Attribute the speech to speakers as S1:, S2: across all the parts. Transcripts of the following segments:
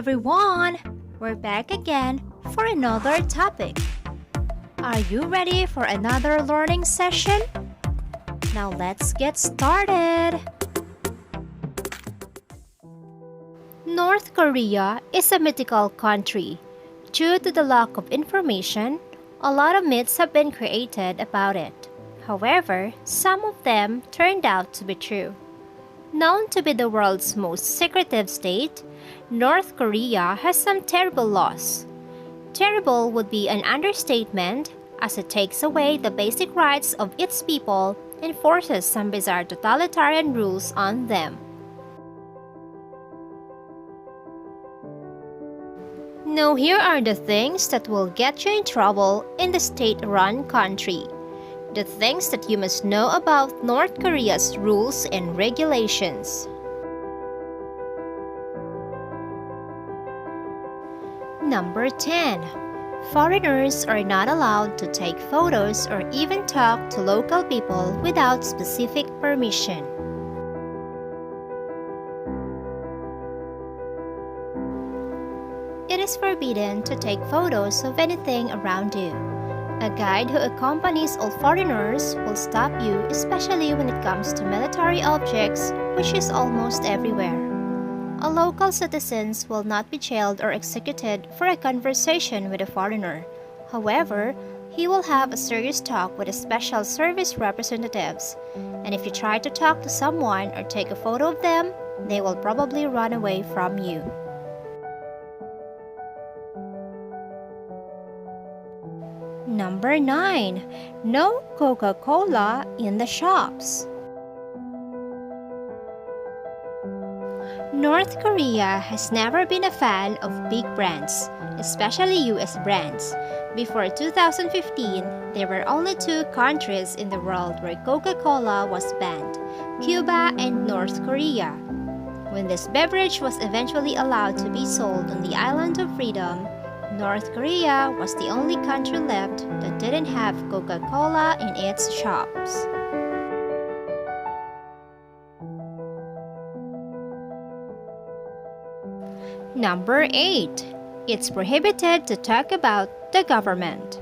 S1: everyone! We're back again for another topic. Are you ready for another learning session? Now let's get started! North Korea is a mythical country. Due to the lack of information, a lot of myths have been created about it. However, some of them turned out to be true. Known to be the world's most secretive state, North Korea has some terrible laws. Terrible would be an understatement, as it takes away the basic rights of its people and forces some bizarre totalitarian rules on them. Now here are the things that will get you in trouble in the state-run country. The things that you must know about North Korea's rules and regulations. Number 10. Foreigners are not allowed to take photos or even talk to local people without specific permission. It is forbidden to take photos of anything around you. A guide who accompanies all foreigners will stop you, especially when it comes to military objects, which is almost everywhere. All local citizens will not be jailed or executed for a conversation with a foreigner. However, he will have a serious talk with a special service representatives, and if you try to talk to someone or take a photo of them, they will probably run away from you. Number 9. No Coca-Cola in the shops. North Korea has never been a fan of big brands, especially US brands. Before 2015, there were only two countries in the world where Coca-Cola was banned, Cuba and North Korea. When this beverage was eventually allowed to be sold on the island of Freedom, North Korea was the only country left that didn't have Coca-Cola in its shops. Number 8. It's prohibited to talk about the government.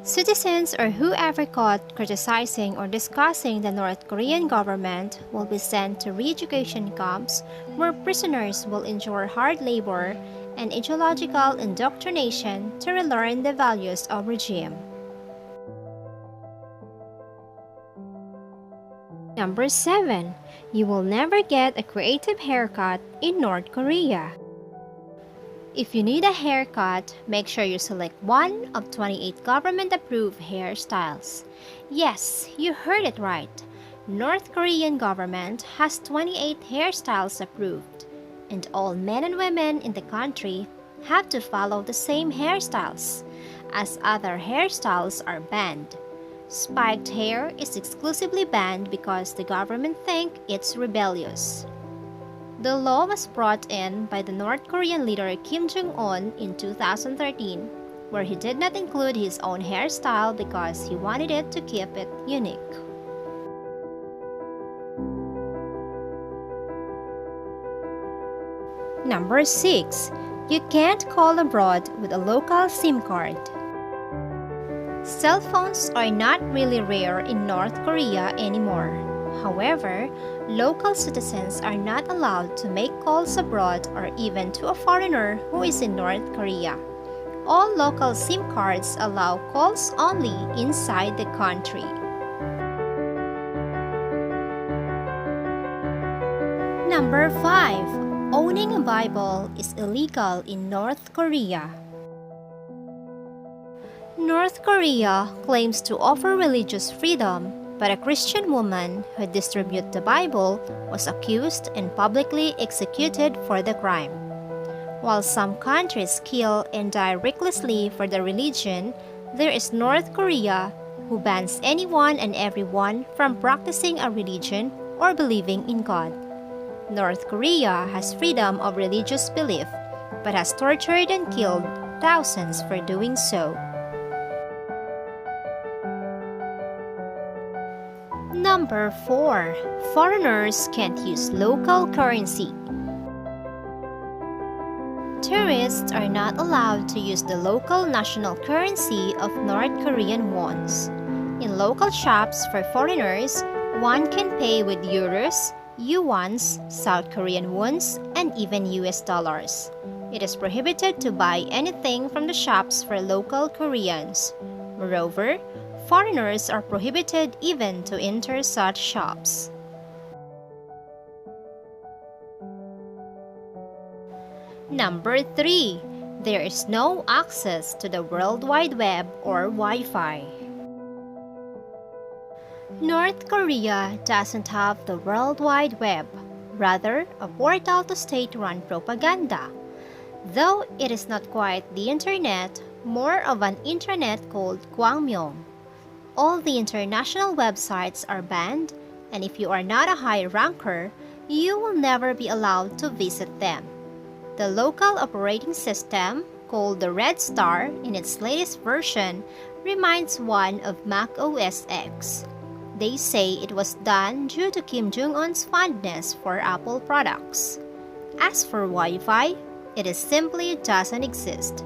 S1: Citizens or whoever caught criticizing or discussing the North Korean government will be sent to re-education camps where prisoners will endure hard labor and ideological indoctrination to relearn the values of regime. Number 7. You will never get a creative haircut in North Korea. If you need a haircut, make sure you select one of 28 government-approved hairstyles. Yes, you heard it right. North Korean government has 28 hairstyles approved, and all men and women in the country have to follow the same hairstyles, as other hairstyles are banned. Spiked hair is exclusively banned because the government think it's rebellious. The law was brought in by the North Korean leader Kim Jong-un in 2013, where he did not include his own hairstyle because he wanted it to keep it unique. Number 6. You can't call abroad with a local SIM card. Cell phones are not really rare in North Korea anymore. However, local citizens are not allowed to make calls abroad or even to a foreigner who is in North Korea. All local SIM cards allow calls only inside the country. Number 5. Owning a Bible is illegal in North Korea. North Korea claims to offer religious freedom, but a Christian woman who distributed the Bible was accused and publicly executed for the crime. While some countries kill and die recklessly for the religion, there is North Korea who bans anyone and everyone from practicing a religion or believing in God. North Korea has freedom of religious belief, but has tortured and killed thousands for doing so. Number 4. Foreigners can't use local currency. Tourists are not allowed to use the local national currency of North Korean wons. In local shops for foreigners, one can pay with euros, yuans, South Korean wons, and even US dollars. It is prohibited to buy anything from the shops for local Koreans. Moreover, foreigners are prohibited even to enter such shops. Number 3. There is no access to the World Wide Web or Wi-Fi. North Korea doesn't have the World Wide Web, rather a portal to state-run propaganda. Though it is not quite the internet, more of an intranet called Gwangmyeong. All the international websites are banned, and if you are not a high ranker, you will never be allowed to visit them. The local operating system, called the Red Star in its latest version, reminds one of Mac OS X. They say it was done due to Kim Jong-un's fondness for Apple products. As for Wi-Fi, it simply doesn't exist.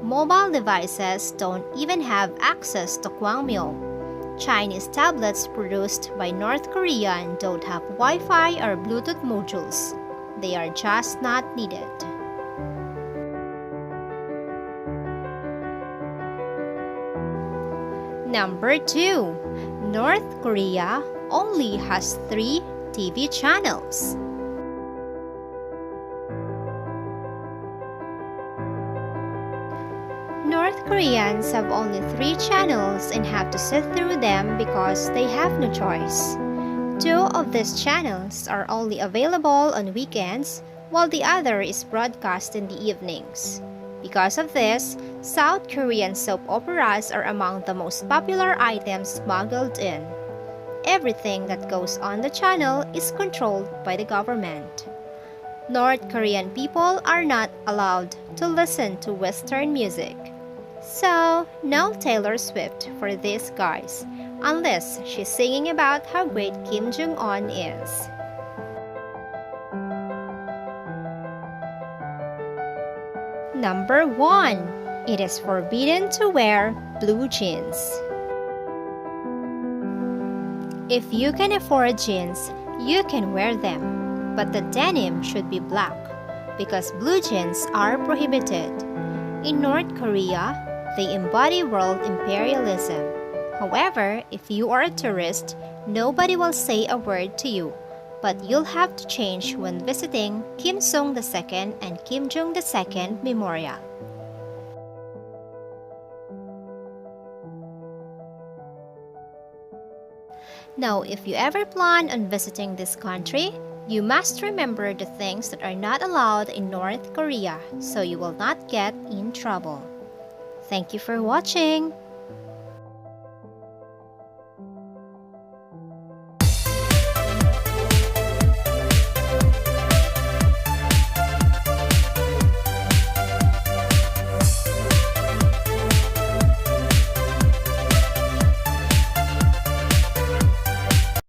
S1: Mobile devices don't even have access to Gwangmyeong. Chinese tablets produced by North Korea don't have Wi-Fi or Bluetooth modules. They are just not needed. Number 2. North Korea only has 3 TV channels. North Koreans have only 3 channels and have to sit through them because they have no choice. 2 of these channels are only available on weekends, while the other is broadcast in the evenings. Because of this, South Korean soap operas are among the most popular items smuggled in. Everything that goes on the channel is controlled by the government. North Korean people are not allowed to listen to Western music. So, no Taylor Swift for these guys, unless she's singing about how great Kim Jong-un is. Number 1. It is forbidden to wear blue jeans. If you can afford jeans, you can wear them, but the denim should be black, because blue jeans are prohibited. In North Korea, they embody world imperialism. However, if you are a tourist, nobody will say a word to you, but you'll have to change when visiting Kim Il-sung and Kim Jong-il Memorial. Now, if you ever plan on visiting this country, you must remember the things that are not allowed in North Korea so you will not get in trouble. Thank you for watching!